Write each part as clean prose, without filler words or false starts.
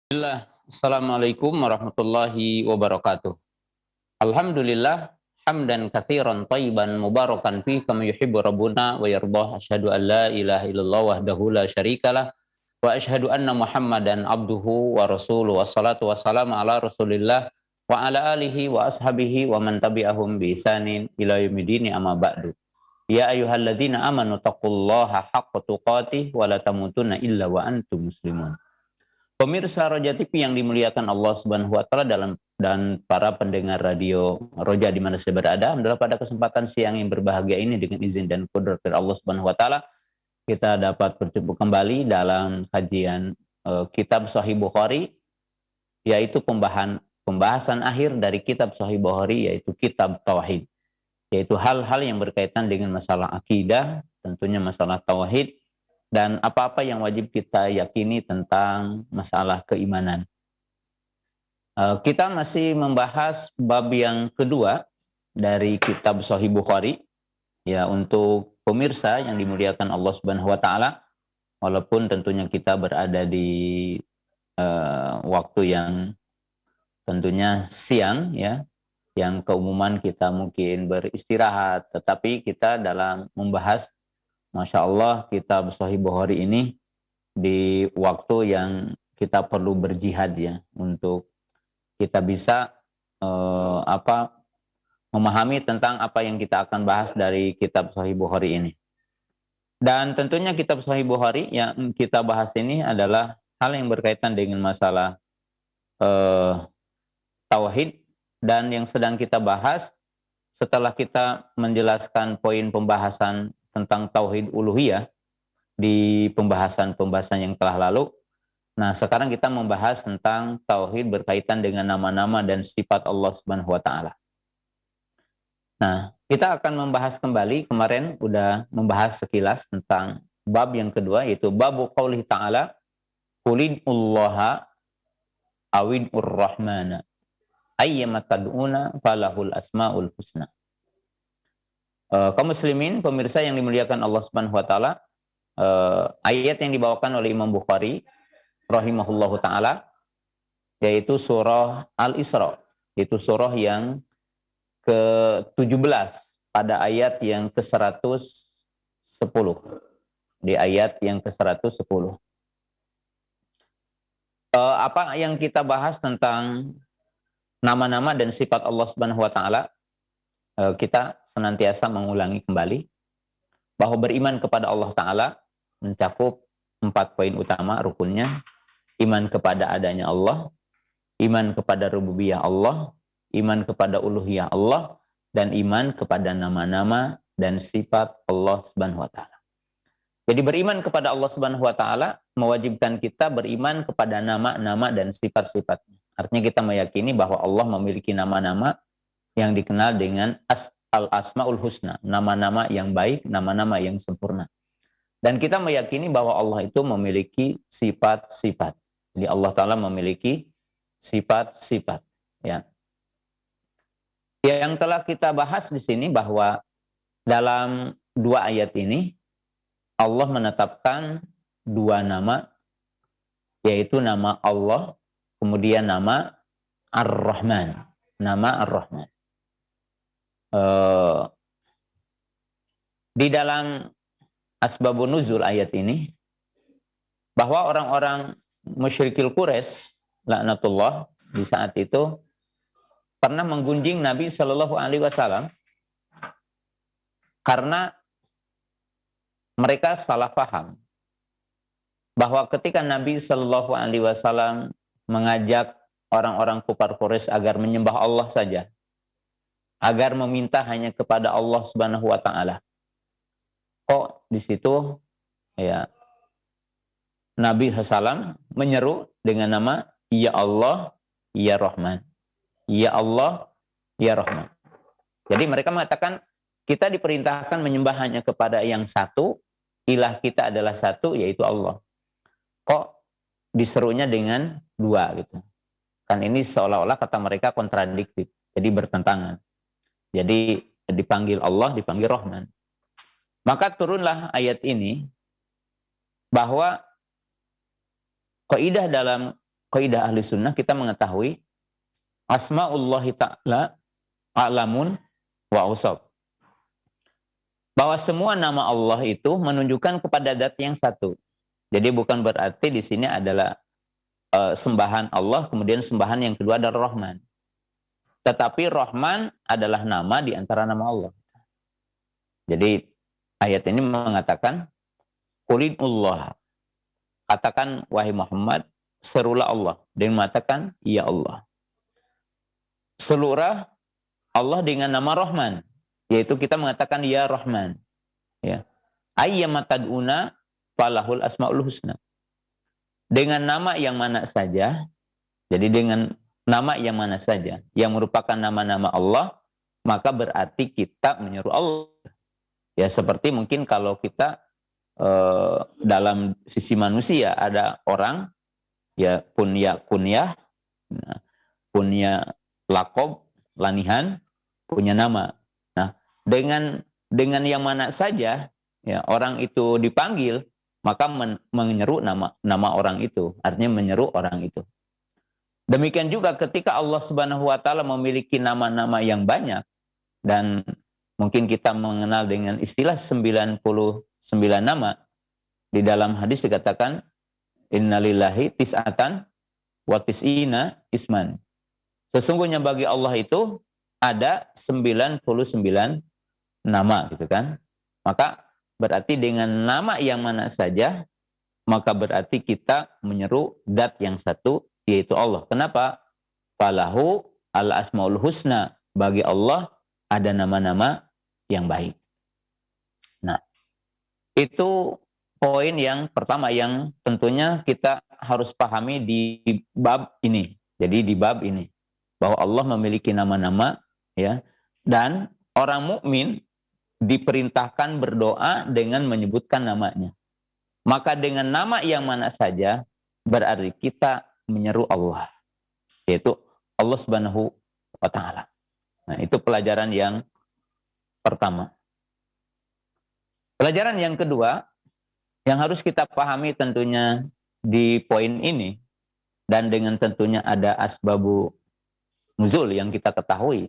Bismillah. Assalamualaikum warahmatullahi wabarakatuh. Alhamdulillah hamdan katsiran thayyiban mubarakan fi kama yuhibbu rabbuna wa yardah. Asyhadu an la ilaha illallah wahdahu la syarikalah wa asyhadu anna Muhammadan abduhu wa rasuluhu. Wassalatu wassalamu ala Rasulillah wa ala alihi wa ashabihi wa man tabi'ahum bi ihsanin ila yaumil amma ba'du. Ya ayyuhalladzina amanu taqullaha haqqa tuqatih wa la tamutunna illa wa antum muslimun. Pemirsa Roja TV yang dimuliakan Allah Subhanahu wa taala dan para pendengar radio Roja di mana saya berada, adalah pada kesempatan siang yang berbahagia ini dengan izin dan qudrat dari Allah Subhanahu wa taala kita dapat berjumpa kembali dalam kajian kitab Sahih Bukhari, yaitu pembahasan akhir dari kitab Sahih Bukhari, yaitu kitab tauhid, yaitu hal-hal yang berkaitan dengan masalah akidah, tentunya masalah tauhid dan apa-apa yang wajib kita yakini tentang masalah keimanan. Kita masih membahas bab yang kedua dari kitab Sahih Bukhari. Ya, untuk pemirsa yang dimuliakan Allah Subhanahu wa taala, walaupun tentunya kita berada di waktu yang tentunya siang ya, yang keumuman kita mungkin beristirahat, tetapi kita dalam membahas, Masya Allah, kitab Sahih Bukhari ini di waktu yang kita perlu berjihad ya, untuk kita bisa memahami tentang apa yang kita akan bahas dari kitab Sahih Bukhari ini. Dan tentunya kitab Sahih Bukhari yang kita bahas ini adalah hal yang berkaitan dengan masalah tauhid, dan yang sedang kita bahas setelah kita menjelaskan poin pembahasan tentang tauhid uluhiyah di pembahasan-pembahasan yang telah lalu. Nah, sekarang kita membahas tentang tauhid berkaitan dengan nama-nama dan sifat Allah Subhanahu wa taala. Nah, kita akan membahas kembali, kemarin udah membahas sekilas tentang bab yang kedua, yaitu babu qaulih ta'ala qulinullaha awinur rahmana ayyama tad'una falahul asmaul husna. Kaum muslimin, pemirsa yang dimuliakan Allah Subhanahu wa taala, ayat yang dibawakan oleh Imam Bukhari rahimahullahu taala yaitu surah Al-Isra, yaitu surah yang ke-17 pada ayat yang ke-110. Di ayat yang ke-110. Apa yang kita bahas tentang nama-nama dan sifat Allah Subhanahu wa taala, kita senantiasa mengulangi kembali bahwa beriman kepada Allah Ta'ala mencakup 4 poin utama rukunnya: iman kepada adanya Allah, iman kepada rububiyah Allah, iman kepada uluhiyah Allah, dan iman kepada nama-nama dan sifat Allah Subhanahu wa taala. Jadi beriman kepada Allah Subhanahu wa taala mewajibkan kita beriman kepada nama-nama dan sifat-sifatnya. Artinya kita meyakini bahwa Allah memiliki nama-nama yang dikenal dengan al-asmaul husna, nama-nama yang baik, nama-nama yang sempurna. Dan kita meyakini bahwa Allah itu memiliki sifat-sifat. Jadi Allah Ta'ala memiliki sifat-sifat. Ya. Yang telah kita bahas di sini bahwa dalam 2 ayat ini Allah menetapkan 2 nama, yaitu nama Allah, kemudian nama Ar-Rahman. Nama Ar-Rahman. Di dalam asbabun nuzul ayat ini, bahwa orang-orang musyrikil Quraisy laknatullah di saat itu pernah menggunjing Nabi Shallallahu Alaihi Wasallam karena mereka salah paham bahwa ketika Nabi Shallallahu Alaihi Wasallam mengajak orang-orang kufar Quraisy agar menyembah Allah saja, agar meminta hanya kepada Allah Subhanahu wa taala, kok di situ ya Nabi SAW menyeru dengan nama Ya Allah, Ya Rahman. Ya Allah, Ya Rahman. Jadi mereka mengatakan kita diperintahkan menyembah hanya kepada yang satu, ilah kita adalah satu, yaitu Allah. Kok diserunya dengan 2 gitu. Kan ini seolah-olah kata mereka kontradiktif, jadi bertentangan. Jadi dipanggil Allah, dipanggil Rahman. Maka turunlah ayat ini bahwa kaidah dalam kaidah ahli sunnah kita mengetahui asmaullahi ta'ala a'lamun wa awsaf. Bahwa semua nama Allah itu menunjukkan kepada zat yang satu. Jadi bukan berarti di sini adalah sembahan Allah, kemudian sembahan yang kedua adalah Rahman. Tetapi Rahman adalah nama di antara nama Allah. Jadi ayat ini mengatakan Qulilullah. Katakan wahai Muhammad, serulah Allah. Dan mengatakan ya Allah. Seluruh Allah dengan nama Rahman, yaitu kita mengatakan ya Rahman. Ya. Ayyama tad'una falahul asmaul husna. Dengan nama yang mana saja, jadi dengan nama yang mana saja yang merupakan nama-nama Allah, maka berarti kita menyeru Allah. Ya seperti mungkin kalau kita dalam sisi manusia ada orang ya kunyah, punya lakob, lanihan, punya nama. Nah, dengan yang mana saja ya orang itu dipanggil, maka menyeru nama orang itu, artinya menyeru orang itu. Demikian juga ketika Allah Subhanahu wa taala memiliki nama-nama yang banyak, dan mungkin kita mengenal dengan istilah 99 nama. Di dalam hadis dikatakan innalillahi tis'atan wa tis'ina isman. Sesungguhnya bagi Allah itu ada 99 nama gitu kan. Maka berarti dengan nama yang mana saja, maka berarti kita menyeru zat yang satu, yaitu Allah. Kenapa? Falahu al-asmaul husna. Bagi Allah ada nama-nama yang baik. Nah, itu poin yang pertama yang tentunya kita harus pahami di bab ini. Jadi di bab ini bahwa Allah memiliki nama-nama ya, dan orang mukmin diperintahkan berdoa dengan menyebutkan namanya. Maka dengan nama yang mana saja berarti kita menyeru Allah, yaitu Allah Subhanahu wa taala. Nah, itu pelajaran yang pertama. Pelajaran yang kedua yang harus kita pahami tentunya di poin ini, dan dengan tentunya ada asbabu nuzul yang kita ketahui,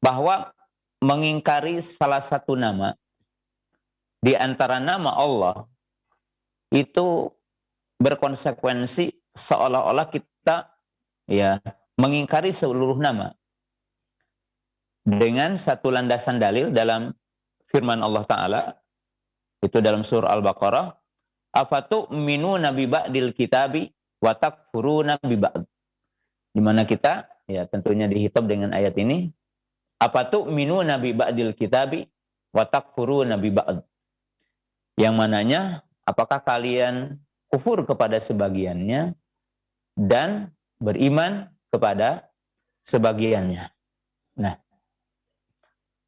bahwa mengingkari salah satu nama di antara nama Allah itu berkonsekuensi seolah-olah kita ya mengingkari seluruh nama. Dengan satu landasan dalil dalam firman Allah Ta'ala, itu dalam surah Al-Baqarah, afatu'minuna bi ba'dil kitabi wa takfuruna bi ba'd. Di mana kita ya tentunya dihitab dengan ayat ini, afatu'minuna bi ba'dil kitabi wa takfuruna bi ba'd. Yang mananya apakah kalian kufur kepada sebagiannya dan beriman kepada sebagiannya. Nah,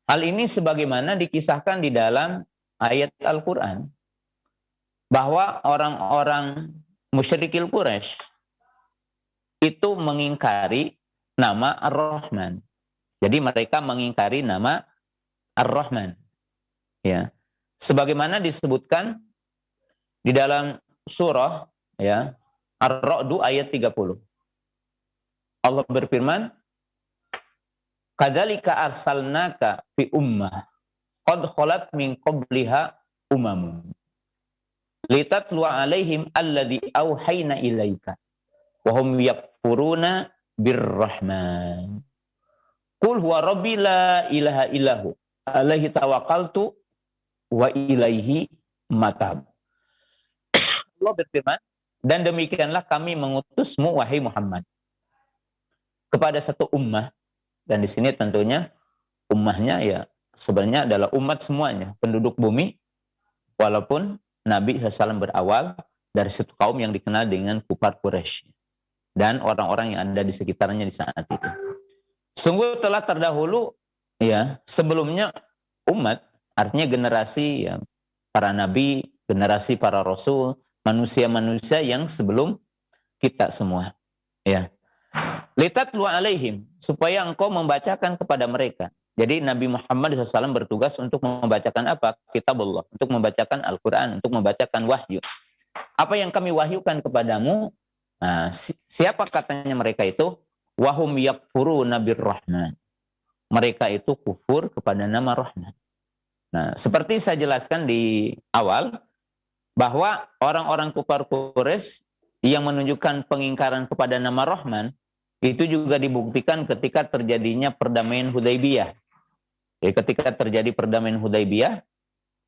hal ini sebagaimana dikisahkan di dalam ayat Al-Quran, bahwa orang-orang musyrikil Quraisy itu mengingkari nama Ar-Rahman. Jadi mereka mengingkari nama Ar-Rahman. Ya. Sebagaimana disebutkan di dalam surah ya Ar-Ra'd ayat 30. Allah berfirman, kadzalika arsalnaka fi ummah qad khalat min qabliha umamun litatlu alaihim alladzi auhayna ilaika wa hum yakfuruna birrahman qul huwa rabbi la ilaha illahu alaihi tawakkaltu wa ilaihi matab. Allah berfirman, dan demikianlah kami mengutusmu wahai Muhammad kepada satu ummah. Dan di sini tentunya ummahnya ya sebenarnya adalah umat semuanya, penduduk bumi, walaupun Nabi SAW berawal dari satu kaum yang dikenal dengan kufar Quraisy dan orang-orang yang ada di sekitarnya di saat itu. Sungguh telah terdahulu ya sebelumnya umat, artinya generasi ya para nabi, generasi para rasul, manusia-manusia yang sebelum kita semua. Ya. Litatlu alaihim, supaya engkau membacakan kepada mereka. Jadi Nabi Muhammad SAW bertugas untuk membacakan apa? Kitabullah, untuk membacakan Al-Quran, untuk membacakan wahyu. Apa yang kami wahyukan kepadamu Nah, siapa katanya mereka itu? Wahum yakfuruna birrahman. Mereka itu kufur kepada nama Rahman. Nah, seperti saya jelaskan di awal, bahwa orang-orang kufar Quraisy yang menunjukkan pengingkaran kepada nama Rahman, itu juga dibuktikan ketika terjadinya perdamaian Hudaybiyah. Jadi ketika terjadi perdamaian Hudaybiyah,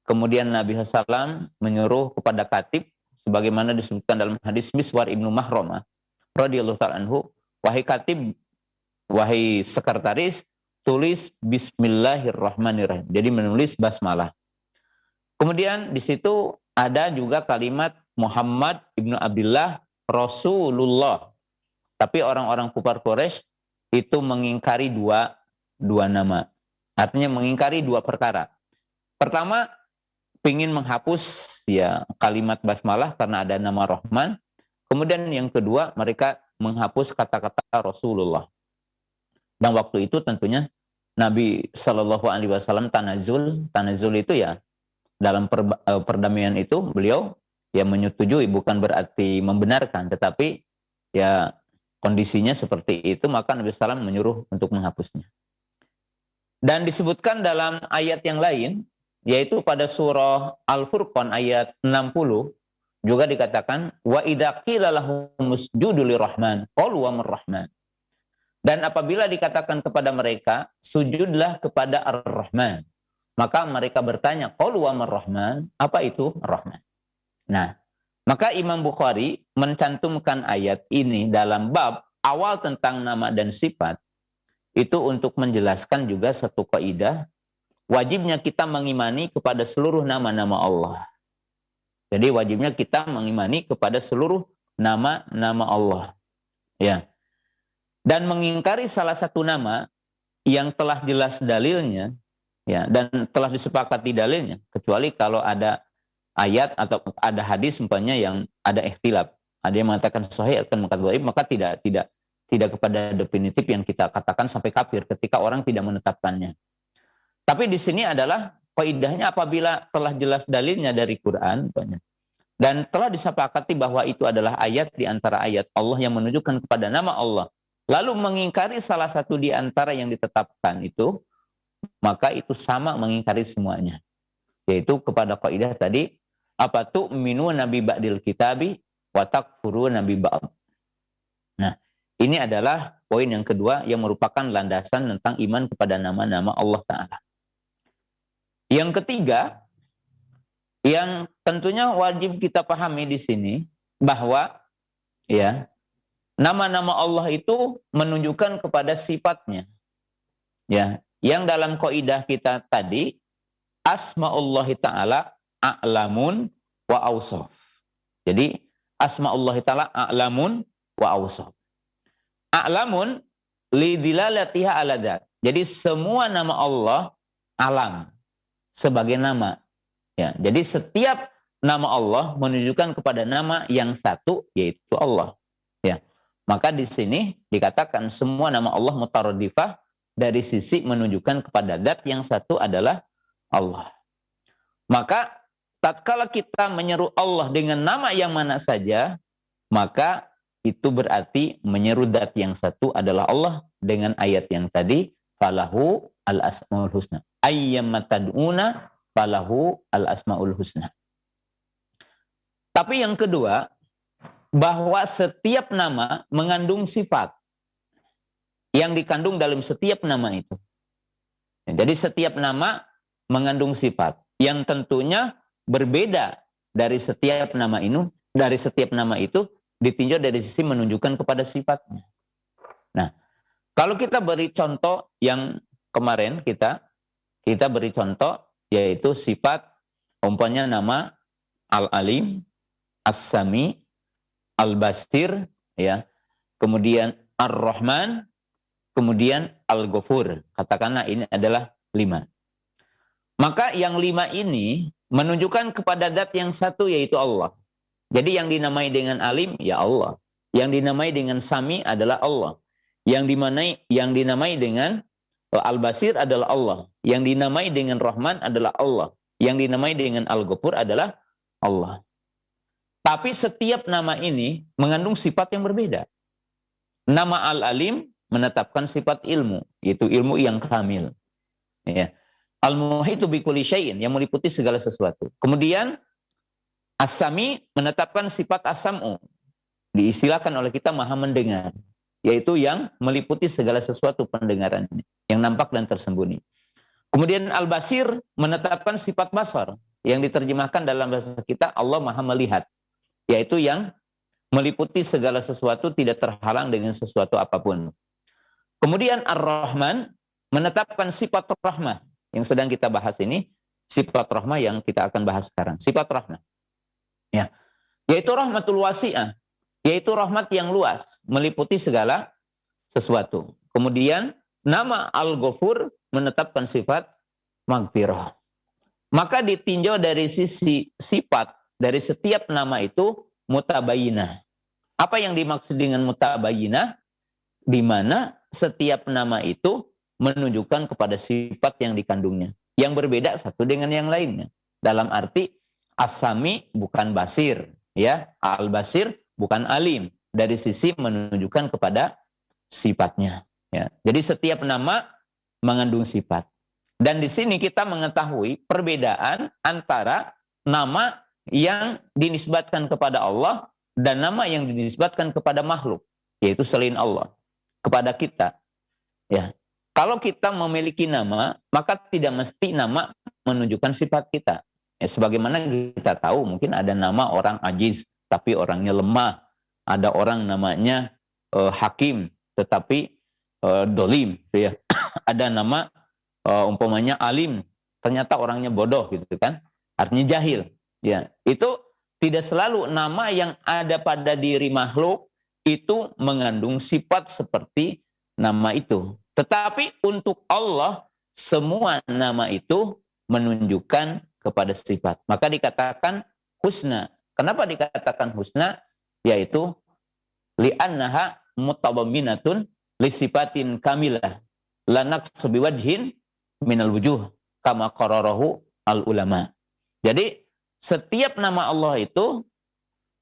kemudian Nabi SAW menyuruh kepada katib, sebagaimana disebutkan dalam hadis Miswar ibnu Mahromah radhiyallahu ta'ala anhu, wahai katib, wahai sekretaris, tulis Bismillahirrahmanirrahim. Jadi menulis basmalah. Kemudian di situ ada juga kalimat Muhammad ibnu Abdullah Rasulullah. Tapi orang-orang kufar Quraisy itu mengingkari dua nama. Artinya mengingkari dua perkara. Pertama, ingin menghapus ya kalimat basmalah karena ada nama Rahman. Kemudian yang kedua, mereka menghapus kata-kata Rasulullah. Dan waktu itu tentunya Nabi Shallallahu Alaihi Wasallam tanazul itu ya dalam perdamaian itu beliau ya menyetujui, bukan berarti membenarkan, tetapi ya kondisinya seperti itu, maka Nabi SAW menyuruh untuk menghapusnya. Dan disebutkan dalam ayat yang lain, yaitu pada surah Al-Furqan ayat 60, juga dikatakan, wa idza qila lahum usjudu lirrahman qalu wa marrahman. Dan apabila dikatakan kepada mereka, sujudlah kepada Ar-Rahman, maka mereka bertanya, qalu wa marrahman, apa itu Rahman? Nah, maka Imam Bukhari mencantumkan ayat ini dalam bab awal tentang nama dan sifat, itu untuk menjelaskan juga satu kaidah, wajibnya kita mengimani kepada seluruh nama-nama Allah. Jadi wajibnya kita mengimani kepada seluruh nama-nama Allah. Ya. Dan mengingkari salah satu nama yang telah jelas dalilnya, ya, dan telah disepakati dalilnya, kecuali kalau ada ayat atau ada hadis umpamanya yang ada ikhtilaf. Ada yang mengatakan sahih, akan mengatakan dhaif, maka tidak kepada definitif yang kita katakan sampai kafir ketika orang tidak menetapkannya. Tapi di sini adalah kaidahnya apabila telah jelas dalilnya dari Quran dan telah disepakati bahwa itu adalah ayat di antara ayat Allah yang menunjukkan kepada nama Allah, lalu mengingkari salah satu di antara yang ditetapkan itu, maka itu sama mengingkari semuanya. Yaitu kepada kaidah tadi, apa tu'minu nabi ba'dil kitabi wa takfuru nabi ba'd. Nah, ini adalah poin yang kedua yang merupakan landasan tentang iman kepada nama-nama Allah Ta'ala. Yang ketiga, yang tentunya wajib kita pahami di sini, bahwa ya nama-nama Allah itu menunjukkan kepada sifatnya. Ya, yang dalam kaidah kita tadi, asma'ullahi ta'ala a'lamun wa awsaf. Jadi, asma'ullahi ta'ala a'lamun wa awsaf. A'lamun lidilalatiha ala dzat. Jadi semua nama Allah alam sebagai nama. Ya, jadi setiap nama Allah menunjukkan kepada nama yang satu, yaitu Allah. Ya. Maka di sini dikatakan semua nama Allah mutaradifah dari sisi menunjukkan kepada zat yang satu adalah Allah. Maka tatkala kita menyeru Allah dengan nama yang mana saja, maka itu berarti menyeru zat yang satu adalah Allah dengan ayat yang tadi, falahu al-asmaul husna. Ayyamma tad'una falahu al-asmaul husna. Tapi yang kedua, bahwa setiap nama mengandung sifat yang dikandung dalam setiap nama itu. Jadi setiap nama mengandung sifat yang tentunya berbeda dari setiap nama itu, ditinjau dari sisi menunjukkan kepada sifatnya. Nah, kalau kita beri contoh yang kemarin kita beri contoh, yaitu sifat umpamanya nama Al-Alim, As-Sami, Al-Basir, ya, kemudian Ar-Rahman, kemudian Al-Ghafur. Katakanlah ini adalah 5. Maka yang 5 ini menunjukkan kepada zat yang satu, yaitu Allah. Jadi yang dinamai dengan Alim, ya Allah. Yang dinamai dengan Sami adalah Allah. Yang dinamai dengan Al-Basir adalah Allah. Yang dinamai dengan Rahman adalah Allah. Yang dinamai dengan Al-Ghafur adalah Allah. Tapi setiap nama ini mengandung sifat yang berbeda. Nama Al-Alim menetapkan sifat ilmu, yaitu ilmu yang kamil. Ya. Al-Muhitu bikulli syai'in, yang meliputi segala sesuatu. Kemudian As-Sami menetapkan sifat As-Sam'u, diistilahkan oleh kita maha mendengar, yaitu yang meliputi segala sesuatu pendengarannya, yang nampak dan tersembunyi. Kemudian Al-Basir menetapkan sifat basar, yang diterjemahkan dalam bahasa kita Allah maha melihat, yaitu yang meliputi segala sesuatu, tidak terhalang dengan sesuatu apapun. Kemudian Ar-Rahman menetapkan sifat rahmah, yang sedang kita bahas ini, sifat rahmah yang kita akan bahas sekarang, sifat rahmah. Ya, yaitu rahmatul wasi'ah, yaitu rahmat yang luas, meliputi segala sesuatu. Kemudian nama Al-Ghafur menetapkan sifat maghfirah. Maka ditinjau dari sisi sifat dari setiap nama itu mutabayinah. Apa yang dimaksud dengan mutabayinah? Di mana setiap nama itu menunjukkan kepada sifat yang dikandungnya, yang berbeda satu dengan yang lainnya. Dalam arti As-Sami bukan Basir, ya, Al-Basir bukan Alim, dari sisi menunjukkan kepada sifatnya. Ya. Jadi setiap nama mengandung sifat. Dan di sini kita mengetahui perbedaan antara nama yang dinisbatkan kepada Allah dan nama yang dinisbatkan kepada makhluk, yaitu selain Allah, kepada kita. Ya. Kalau kita memiliki nama, maka tidak mesti nama menunjukkan sifat kita. Ya, sebagaimana kita tahu, mungkin ada nama orang ajiz, tapi orangnya lemah. Ada orang namanya hakim, tetapi dolim. Ya. Ada nama umpamanya alim, ternyata orangnya bodoh, gitu kan? Artinya jahil. Ya, itu tidak selalu nama yang ada pada diri makhluk itu mengandung sifat seperti nama itu. Tetapi untuk Allah, semua nama itu menunjukkan kepada sifat. Maka dikatakan husna. Kenapa dikatakan husna? Yaitu li'annaha mutabamminatun lisifatin kamilah lanaqsu biwajhin minal wujuh kama qararahu al ulama. Jadi setiap nama Allah itu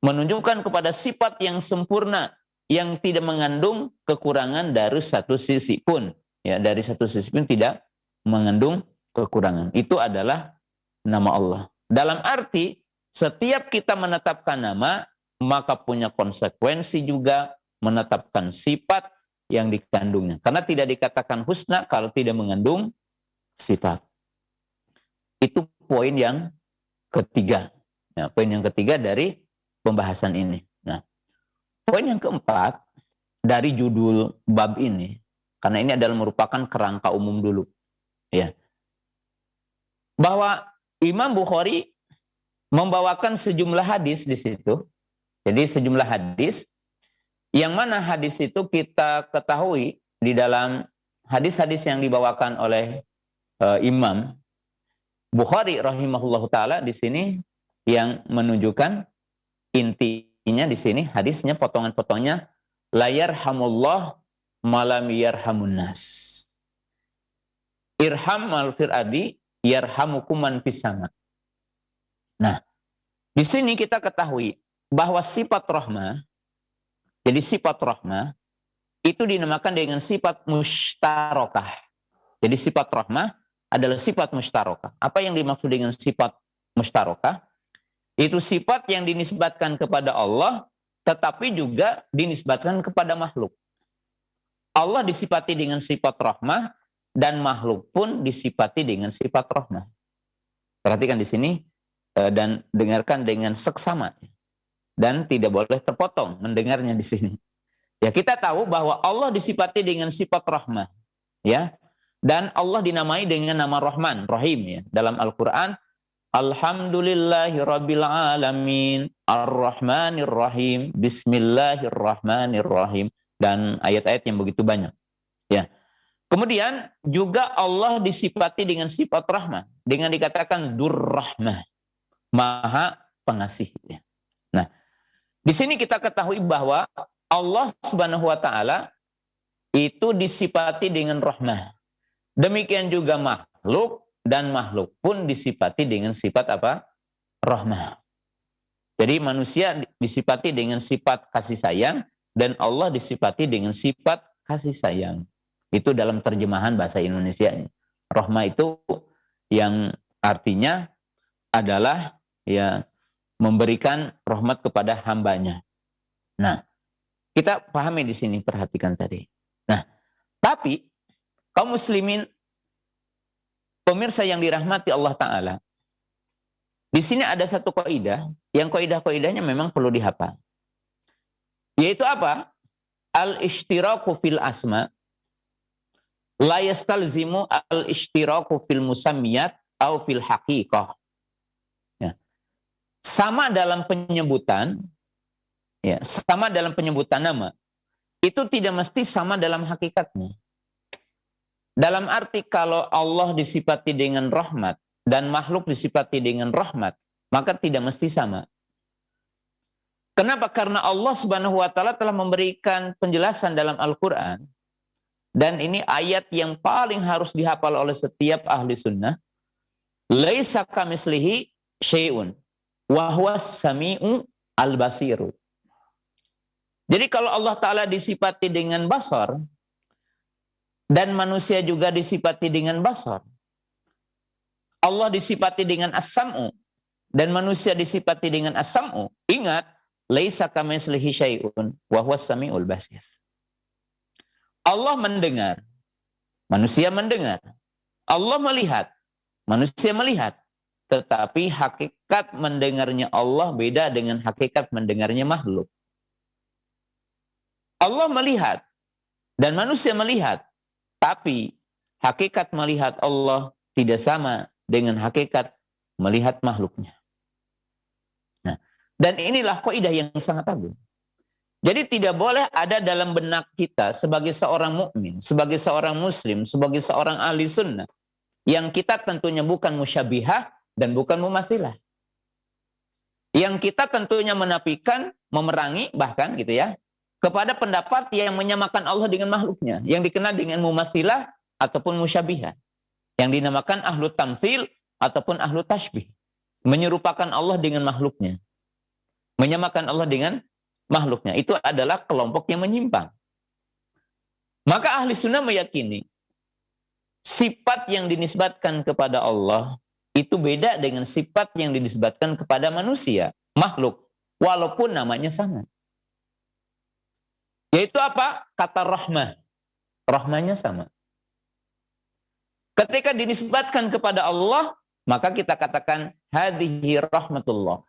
menunjukkan kepada sifat yang sempurna, yang tidak mengandung kekurangan dari satu sisi pun. Ya, dari satu sisi pun tidak mengandung kekurangan. Itu adalah nama Allah. Dalam arti, setiap kita menetapkan nama, maka punya konsekuensi juga menetapkan sifat yang dikandungnya. Karena tidak dikatakan husna kalau tidak mengandung sifat. Itu poin yang ketiga. Nah, poin yang ketiga dari pembahasan ini. Nah, poin yang keempat dari judul bab ini, karena ini adalah merupakan kerangka umum dulu, ya, bahwa Imam Bukhari membawakan sejumlah hadis di situ. Jadi sejumlah hadis, yang mana hadis itu kita ketahui di dalam hadis-hadis yang dibawakan oleh Imam Bukhari rahimahullahu taala di sini yang menunjukkan intinya di sini hadisnya potongan-potongnya la yarhamullah malam yarhamun nas. Irham al firadi yarhamukum man fis sama. Nah, di sini kita ketahui bahwa sifat rahmah, jadi sifat rahmah itu dinamakan dengan sifat mustarakah. Jadi sifat rahmah adalah sifat mustarakah. Apa yang dimaksud dengan sifat mustarakah? Itu sifat yang dinisbatkan kepada Allah, tetapi juga dinisbatkan kepada makhluk. Allah disifati dengan sifat rahmah, dan makhluk pun disifati dengan sifat rahmah. Perhatikan di sini, dan dengarkan dengan seksama. Dan tidak boleh terpotong mendengarnya di sini. Ya, kita tahu bahwa Allah disifati dengan sifat rahmah. Ya, dan Allah dinamai dengan nama Rahman, Rahim, ya. Dalam Al-Quran, Alhamdulillahi Rabbil Alamin, Ar-Rahmanir Rahim, Bismillahirrahmanirrahim, dan ayat-ayat yang begitu banyak. Ya. Kemudian juga Allah disifati dengan sifat rahmah, dengan dikatakan Dur-Rahmah, Maha Pengasih. Ya. Nah, di sini kita ketahui bahwa Allah Subhanahu wa taala itu disifati dengan rahmah. Demikian juga makhluk, dan makhluk pun disifati dengan sifat apa? Rahmah. Jadi manusia disifati dengan sifat kasih sayang dan Allah disifati dengan sifat kasih sayang. Itu dalam terjemahan bahasa Indonesianya. Rahmah itu yang artinya adalah ya memberikan rahmat kepada hambanya. Nah, kita pahami di sini, perhatikan tadi. Nah, tapi kaum muslimin, pemirsa yang dirahmati Allah Ta'ala, di sini ada satu kaidah, yang kaidah-kaidahnya memang perlu dihafal. Yaitu apa? Al-ishtiraku fil asma la yastalzimu al-ishtiraku fil musammiyat atau fil haqiqah. Ya. Sama dalam penyebutan, ya, sama dalam penyebutan nama, itu tidak mesti sama dalam hakikatnya. Dalam arti kalau Allah disifati dengan rahmat dan makhluk disifati dengan rahmat, maka tidak mesti sama. Kenapa? Karena Allah Subhanahu wa taala telah memberikan penjelasan dalam Al-Qur'an, dan ini ayat yang paling harus dihafal oleh setiap ahli sunnah. Laisa kamislihi syai'un wa huwas sami'u al-basiru. Jadi kalau Allah Ta'ala disifati dengan basar, dan manusia juga disifati dengan basar, Allah disifati dengan as-sam'u, dan manusia disifati dengan as-sam'u, ingat, laisa kamitslihi syai'un wa huwas sami'ul basir. Allah mendengar, manusia mendengar. Allah melihat, manusia melihat. Tetapi hakikat mendengarnya Allah beda dengan hakikat mendengarnya makhluk. Allah melihat dan manusia melihat, tapi hakikat melihat Allah tidak sama dengan hakikat melihat makhluknya. Nah, dan inilah kaidah yang sangat agung. Jadi tidak boleh ada dalam benak kita sebagai seorang mukmin, sebagai seorang muslim, sebagai seorang ahli sunnah, yang kita tentunya bukan musyabihah dan bukan mumathilah. Yang kita tentunya menafikan, memerangi bahkan gitu ya, kepada pendapat yang menyamakan Allah dengan makhluknya, yang dikenal dengan mumathilah ataupun musyabihah, yang dinamakan ahlu tamthil ataupun ahlu tashbih, menyerupakan Allah dengan makhluknya, menyamakan Allah dengan makhluknya. Itu adalah kelompok yang menyimpang. Maka ahli sunnah meyakini sifat yang dinisbatkan kepada Allah itu beda dengan sifat yang dinisbatkan kepada manusia, makhluk, walaupun namanya sama. Yaitu apa? Kata rahmah. Rahmahnya sama. Ketika dinisbatkan kepada Allah, maka kita katakan hadhihi rahmatullah.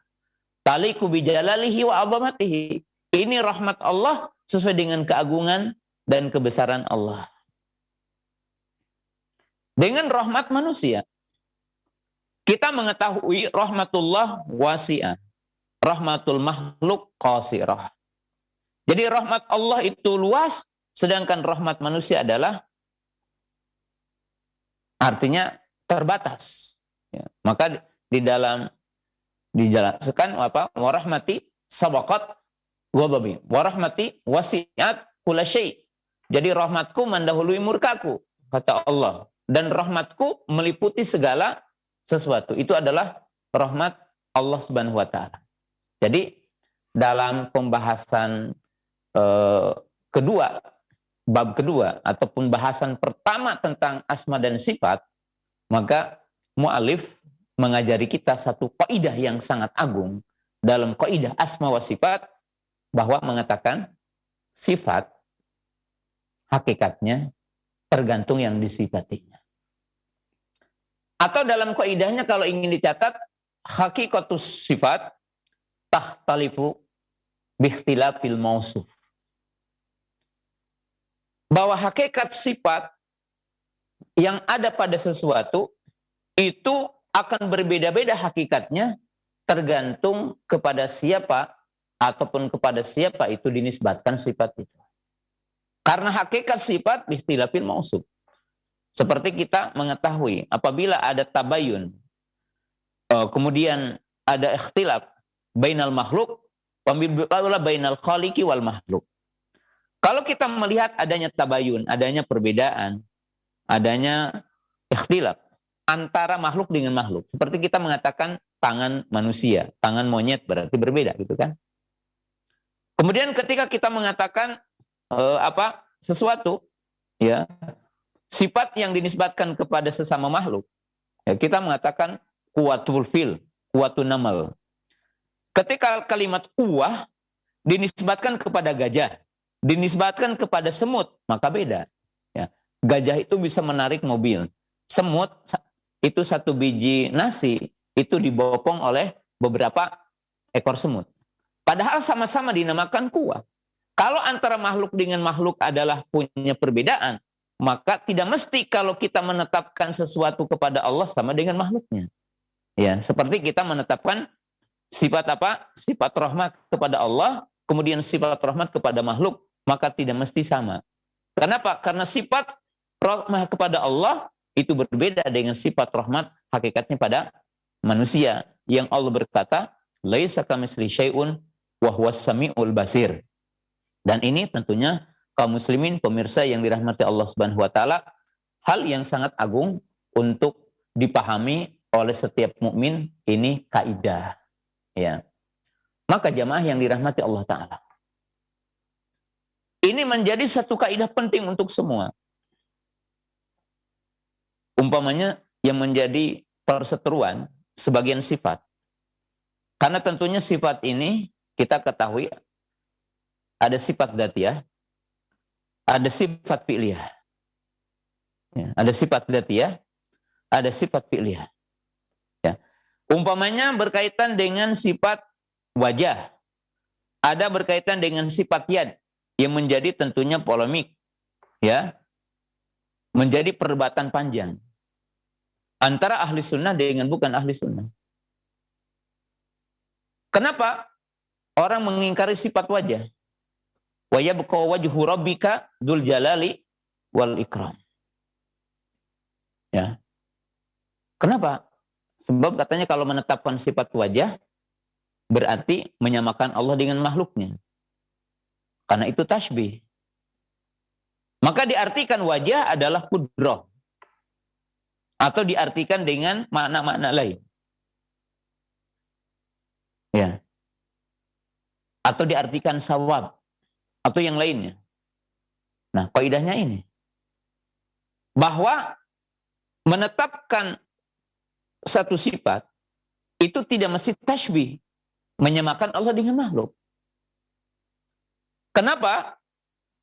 Taliku bijalalihi wa azamatihi. Ini rahmat Allah sesuai dengan keagungan dan kebesaran Allah. Dengan rahmat manusia, kita mengetahui rahmatullah wasi'ah. Rahmatul makhluk qasirah. Jadi rahmat Allah itu luas, sedangkan rahmat manusia adalah artinya terbatas. Ya, maka dijelaskan apa? Warahmati sabaqat ghadabi, warahmati wasi'at kulla syai'. Jadi rahmatku mendahului murkaku, kata Allah, dan rahmatku meliputi segala sesuatu. Itu adalah rahmat Allah Subhanahu wa taala. Jadi dalam pembahasan kedua, bab kedua ataupun bahasan pertama tentang asma dan sifat, maka mu'alif mengajari kita satu kaidah yang sangat agung dalam kaidah asma wa sifat, bahwa mengatakan sifat hakikatnya tergantung yang disifatinya. Atau dalam kaidahnya kalau ingin dicatat, hakikatus sifat takhtalifu biikhtilafil mausuf. Bahwa hakikat sifat yang ada pada sesuatu itu akan berbeda-beda hakikatnya tergantung kepada siapa ataupun kepada siapa itu dinisbatkan sifat itu. Karena hakikat sifat biikhtilafil mausuf. Seperti kita mengetahui apabila ada tabayun, kemudian ada ikhtilaf bainal makhluk wa bainal khaliqi wal makhluk. Kalau kita melihat adanya tabayun, adanya perbedaan, adanya ikhtilaf antara makhluk dengan makhluk. Seperti kita mengatakan tangan manusia, tangan monyet berarti berbeda gitu kan. Kemudian ketika kita mengatakan sesuatu ya, sifat yang dinisbatkan kepada sesama makhluk, ya, kita mengatakan kuwatul fil, kuwatun namal. Ketika kalimat kuwah dinisbatkan kepada gajah, dinisbatkan kepada semut, maka beda. Ya. Gajah itu bisa menarik mobil. Semut itu satu biji nasi itu dibopong oleh beberapa ekor semut. Padahal sama-sama dinamakan kuwah. Kalau antara makhluk dengan makhluk adalah punya perbedaan, maka tidak mesti kalau kita menetapkan sesuatu kepada Allah sama dengan makhluknya. Ya, seperti kita menetapkan sifat apa? Sifat rahmat kepada Allah, kemudian sifat rahmat kepada makhluk, maka tidak mesti sama. Kenapa? Karena sifat rahmat kepada Allah itu berbeda dengan sifat rahmat hakikatnya pada manusia. Yang Allah berkata, laisa kamitslihi syai'un wa huwas samiul basir. Dan ini tentunya kaum muslimin pemirsa yang dirahmati Allah Subhanahu wa taala, hal yang sangat agung untuk dipahami oleh setiap mukmin, ini kaidah. Ya. Maka jamaah yang dirahmati Allah taala, ini menjadi satu kaidah penting untuk semua. Umpamanya yang menjadi perseteruan sebagian sifat. Karena tentunya sifat ini kita ketahui ada sifat dzatiyah, ada sifat fi'liyah. Ya, ada sifat dzatiyah, ada sifat fi'liyah. Ya. Umpamanya berkaitan dengan sifat wajah, ada berkaitan dengan sifat yad yang menjadi tentunya polemik, ya, menjadi perdebatan panjang antara ahli sunnah dengan bukan ahli sunnah. Kenapa orang mengingkari sifat wajah? Wa yabqa wajhu rabbika dzul jalali wal ikram. Ya. Kenapa? Sebab katanya kalau menetapkan sifat wajah berarti menyamakan Allah dengan makhluknya. Karena itu tasbih. Maka diartikan wajah adalah kudrah. Atau diartikan dengan makna-makna lain. Ya. Atau diartikan sawab. Atau yang lainnya. Nah, kaidahnya ini. Bahwa menetapkan satu sifat itu tidak mesti tasbih. Menyamakan Allah dengan makhluk. Kenapa?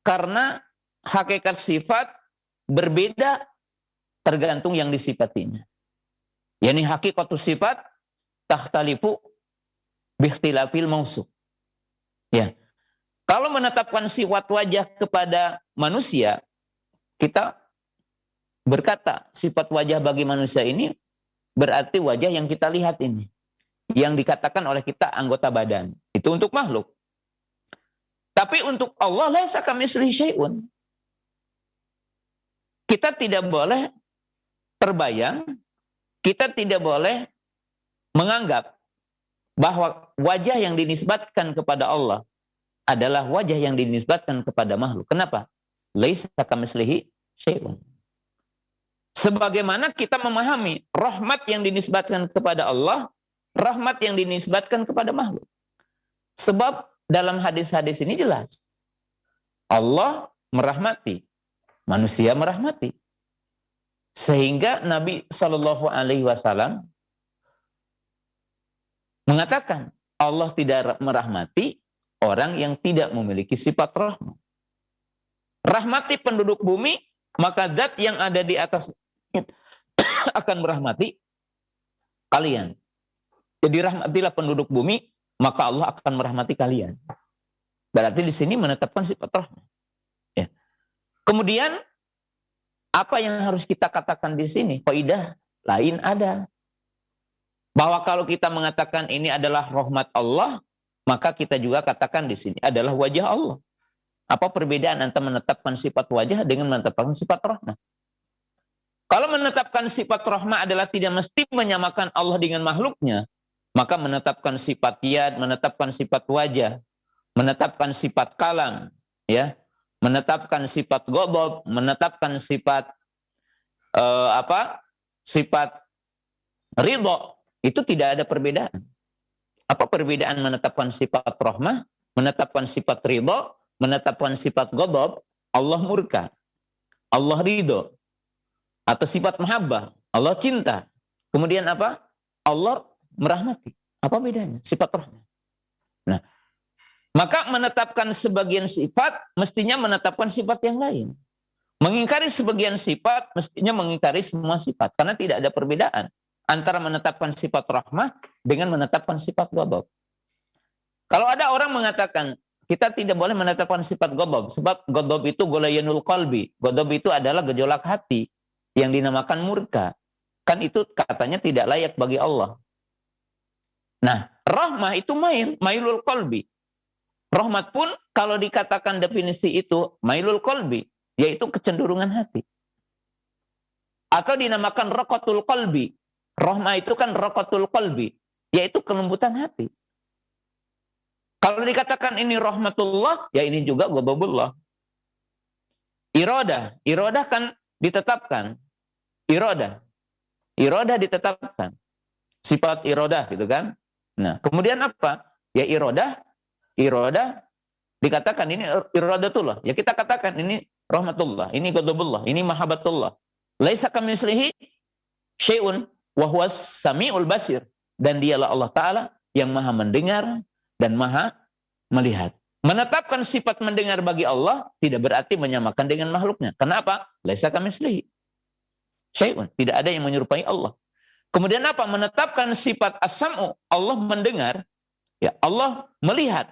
Karena hakikat sifat berbeda tergantung yang disifatinya. Yani hakikatus sifat takhtalifu biikhtilafil mausuf. Ya. Kalau menetapkan sifat wajah kepada manusia, kita berkata sifat wajah bagi manusia ini berarti wajah yang kita lihat ini. Yang dikatakan oleh kita anggota badan. Itu untuk makhluk. Tapi untuk Allah laisa kamitslihi syai'un. Kita tidak boleh terbayang, kita tidak boleh menganggap bahwa wajah yang dinisbatkan kepada Allah adalah wajah yang dinisbatkan kepada makhluk. Kenapa? Laisa kamitslihi syai'un. Sebagaimana kita memahami rahmat yang dinisbatkan kepada Allah, rahmat yang dinisbatkan kepada makhluk. Sebab dalam hadis-hadis ini jelas Allah merahmati, manusia merahmati. Sehingga Nabi Shallallahu Alaihi Wasallam mengatakan Allah tidak merahmati orang yang tidak memiliki sifat rahmat. Rahmati penduduk bumi, maka zat yang ada di atas akan merahmati kalian. Jadi rahmatilah penduduk bumi, maka Allah akan merahmati kalian. Berarti di sini menetapkan sifat rahmat. Ya. Kemudian apa yang harus kita katakan di sini? Kaidah lain ada. Bahwa kalau kita mengatakan ini adalah rahmat Allah, maka kita juga katakan di sini adalah wajah Allah. Apa perbedaan antara menetapkan sifat wajah dengan menetapkan sifat rahmat? Kalau menetapkan sifat rahmat adalah tidak mesti menyamakan Allah dengan makhluknya, maka menetapkan sifat yad, menetapkan sifat wajah, menetapkan sifat kalam, ya, menetapkan sifat ghadab, menetapkan sifat sifat ridho, itu tidak ada perbedaan. Apa perbedaan menetapkan sifat rahmah, menetapkan sifat ridho, menetapkan sifat ghadab? Allah murka, Allah ridho. Atau sifat mahabbah, Allah cinta. Kemudian apa? Allah merahmati. Apa bedanya? Sifat rahmah. Nah, maka menetapkan sebagian sifat mestinya menetapkan sifat yang lain. Mengingkari sebagian sifat mestinya mengingkari semua sifat, karena tidak ada perbedaan antara menetapkan sifat rahmah dengan menetapkan sifat ghadab. Kalau ada orang mengatakan kita tidak boleh menetapkan sifat ghadab, sebab ghadab itu golayanul qalbi. Ghadab itu adalah gejolak hati yang dinamakan murka. Kan itu katanya tidak layak bagi Allah. Nah, rahmah itu mailul qalbi. Rahmat pun kalau dikatakan definisi itu mailul qalbi, yaitu kecenderungan hati. Atau dinamakan raqatul qalbi. Rahmah itu kan raqatul qalbi, yaitu kelembutan hati. Kalau dikatakan ini rahmatullah, ya ini juga ghadabullah. Iradah kan ditetapkan. Iradah ditetapkan. Sifat iradah gitu kan. Nah, kemudian apa? Ya iradah dikatakan ini iradatullah. Ya kita katakan ini rahmatullah, ini ghadabullah, ini mahabbatullah. Laisa kamitslihi syai'un wa huwas samiul basir. Dan dialah Allah Ta'ala yang maha mendengar dan maha melihat. Menetapkan sifat mendengar bagi Allah tidak berarti menyamakan dengan makhluknya. Kenapa? Laisa kamitslihi syai'un. Tidak ada yang menyerupai Allah. Kemudian apa? Menetapkan sifat as-sam'u, Allah mendengar, ya Allah melihat.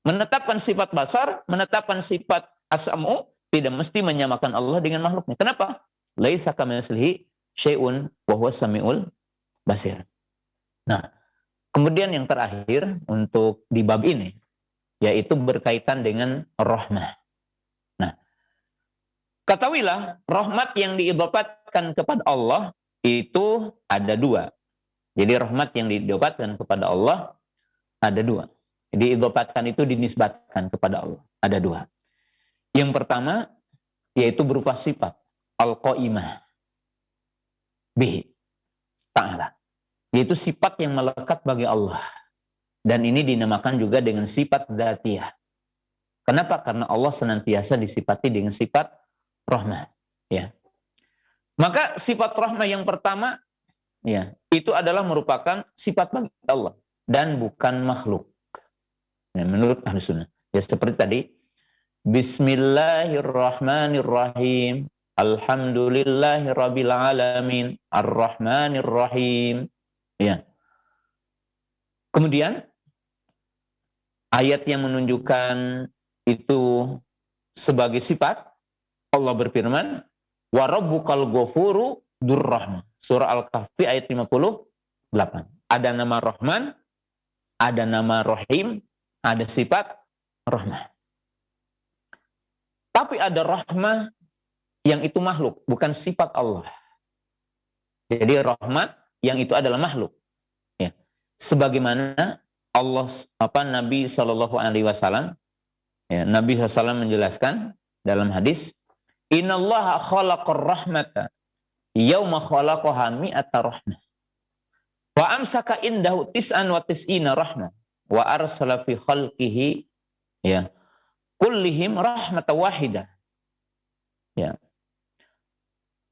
Menetapkan sifat basar, menetapkan sifat as-sam'u tidak mesti menyamakan Allah dengan makhluknya. Kenapa? Laisa kamitslihi syai'un wa huwas samiul basir. Nah, kemudian yang terakhir untuk di bab ini yaitu berkaitan dengan rahmah. Nah, ketahuilah rahmat yang diidhafatkan kepada Allah itu ada dua. Jadi rahmat yang diidhafatkan kepada Allah ada dua. Diidhafatkan itu dinisbatkan kepada Allah. Ada dua. Yang pertama yaitu berupa sifat al-qaimah bihi ta'ala. Yaitu sifat yang melekat bagi Allah. Dan ini dinamakan juga dengan sifat dzatiyah. Kenapa? Karena Allah senantiasa disifati dengan sifat rahmah. Ya. Maka sifat rahmah yang pertama, ya, itu adalah merupakan sifat bagi Allah dan bukan makhluk. Ya, menurut Ahlus Sunnah. Ya seperti tadi, Bismillahirrahmanirrahim. Alhamdulillahirabbil alamin. Arrahmanirrahim. Ya. Kemudian ayat yang menunjukkan itu sebagai sifat, Allah berfirman, wa rabbukal ghafuru dzurrahmah. Surah Al-Kahfi ayat 58. Ada nama Rahman, ada nama Rahim, ada sifat rahmah. Tapi ada rahmah yang itu makhluk, bukan sifat Allah. Jadi rahmat yang itu adalah makhluk. Ya. Sebagaimana Allah Nabi Shallallahu Alaihi Wasallam, ya, Nabi SAW menjelaskan dalam hadis, Innallaha khalaqar rahmata yauma khalaqaha mi'ata rahmah. Wa amsaka indahu tis'an wa tis'ina rahmah. Wa arsala fi khalqihi ya kullihim rahmatan wahidah. Ya.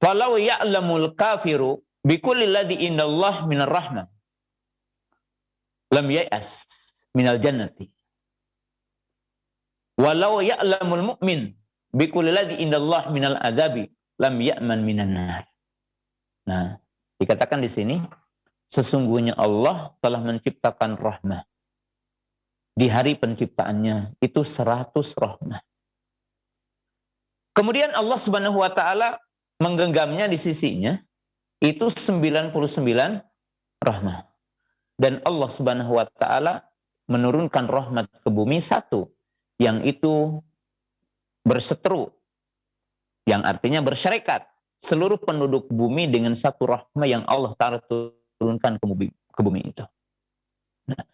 Falau ya'lamul kafiru bikulli ladzi indallah minar rahmah lam ya'as minal jannati. Walau ya'lamul mu'min bikulli ladzi indallah minal adzabi lam ya'man minan nar. Nah, dikatakan di sini sesungguhnya Allah telah menciptakan rahmah. Di hari penciptaannya itu 100 rahmah. Kemudian Allah Subhanahu wa taala menggenggamnya di sisinya itu 99 rahmah. Dan Allah Subhanahu wa taala menurunkan rahmat ke bumi satu yang itu berseteru, yang artinya berserikat seluruh penduduk bumi dengan satu rahmah yang Allah Ta'ala turunkan ke bumi itu. Nah,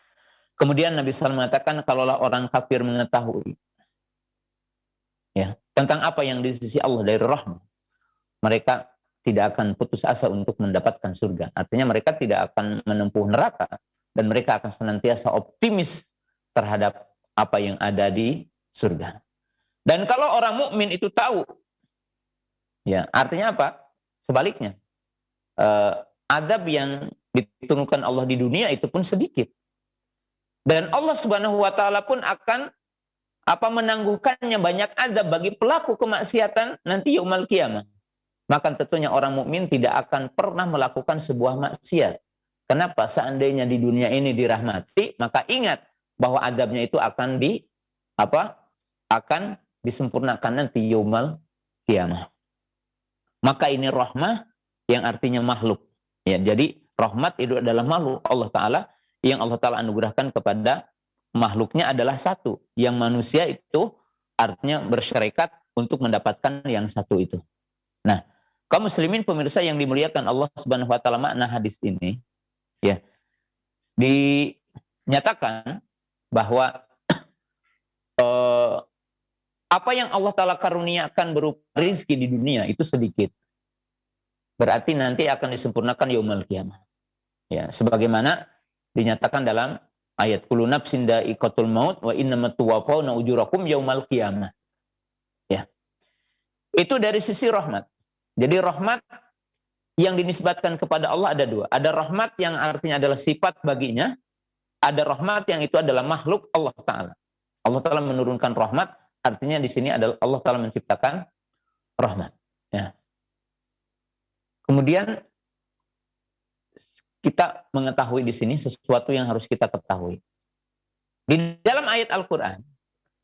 kemudian Nabi SAW mengatakan, kalaulah orang kafir mengetahui ya, tentang apa yang di sisi Allah dari rahmah, mereka tidak akan putus asa untuk mendapatkan surga. Artinya mereka tidak akan menempuh neraka dan mereka akan senantiasa optimis terhadap apa yang ada di surga. Dan kalau orang mukmin itu tahu, ya artinya apa? Sebaliknya, adab yang diturunkan Allah di dunia itu pun sedikit. Dan Allah Subhanahu wa taala pun akan menangguhkannya banyak adab bagi pelaku kemaksiatan nanti yaumul qiyamah. Maka tentunya orang mukmin tidak akan pernah melakukan sebuah maksiat. Kenapa? Seandainya di dunia ini dirahmati, maka ingat bahwa adabnya itu akan disempurnakan nanti yaumul qiyamah. Maka ini rahmah yang artinya makhluk. Ya, jadi rahmat itu adalah makhluk Allah Ta'ala yang Allah Ta'ala anugerahkan kepada makhluknya adalah satu. Yang manusia itu artinya berserikat untuk mendapatkan yang satu itu. Nah, kaum muslimin pemirsa yang dimuliakan Allah Subhanahu wa taala, makna hadis ini ya dinyatakan bahwa apa yang Allah Ta'ala karuniakan berupa rizki di dunia itu sedikit. Berarti nanti akan disempurnakan yaumul qiyamah. Ya, sebagaimana dinyatakan dalam ayat kullu nafsin dha'iqatul maut wa innamat tuwaffawna ujurakum yaumal qiyamah. Ya. Itu dari sisi rahmat. Jadi rahmat yang dinisbatkan kepada Allah ada dua. Ada rahmat yang artinya adalah sifat baginya, ada rahmat yang itu adalah makhluk Allah Ta'ala. Allah Ta'ala menurunkan rahmat, artinya di sini adalah Allah Ta'ala menciptakan rahmat. Ya. Kemudian kita mengetahui di sini sesuatu yang harus kita ketahui. Di dalam ayat Al-Quran,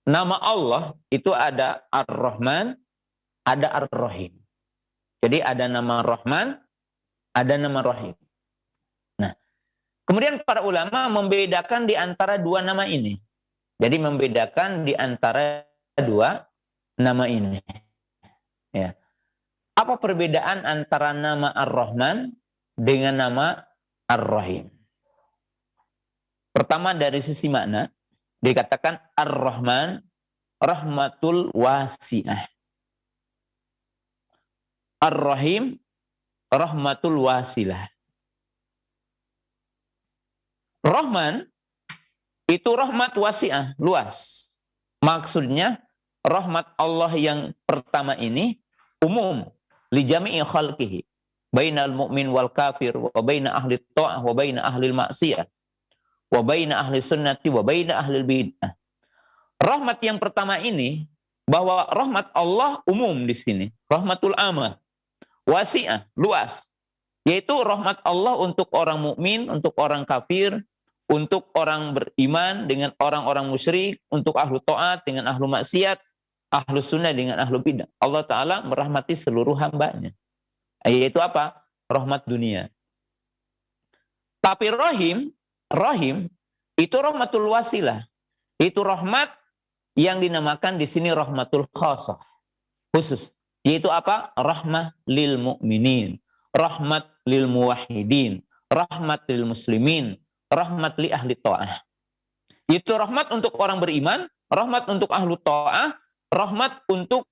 nama Allah itu ada Ar-Rahman, ada Ar-Rahim. Jadi ada nama Rahman, ada nama Rahim. Nah, kemudian para ulama membedakan di antara dua nama ini. Jadi membedakan di antara dua nama ini. Ya. Apa perbedaan antara nama Ar-Rahman dengan nama Ar-Rahim? Pertama dari sisi makna, dikatakan Ar-Rahman, rahmatul wasi'ah. Ar-Rahim, rahmatul wasilah. Rahman, itu rahmat wasi'ah, luas. Maksudnya, rahmat Allah yang pertama ini, umum, li jami'i khalqihi. Bainal mu'min wal kafir, wa baina ahli ta'ah, wa baina ahli maksiyah. Wa baina ahli sunnati wa baina ahli bid'ah. Rahmat yang pertama ini bahwa rahmat Allah umum di sini, rahmatul amah, wasi'ah, luas. Yaitu rahmat Allah untuk orang mukmin, untuk orang kafir, untuk orang beriman dengan orang-orang musyrik, untuk ahlu taat dengan ahlu maksiat, ahlu sunnah dengan ahlu bid'ah. Allah Ta'ala merahmati seluruh hambanya. Yaitu apa? Rahmat dunia. Tapi Rahim itu rahmatul wasilah. Itu rahmat yang dinamakan di sini rahmatul khasah. Khusus. Yaitu apa? Rahmah lil mu'minin. Rahmat lil muwahhidin. Rahmat lil muslimin. Rahmat li ahli ta'ah. Itu rahmat untuk orang beriman. Rahmat untuk ahlu ta'ah. Rahmat untuk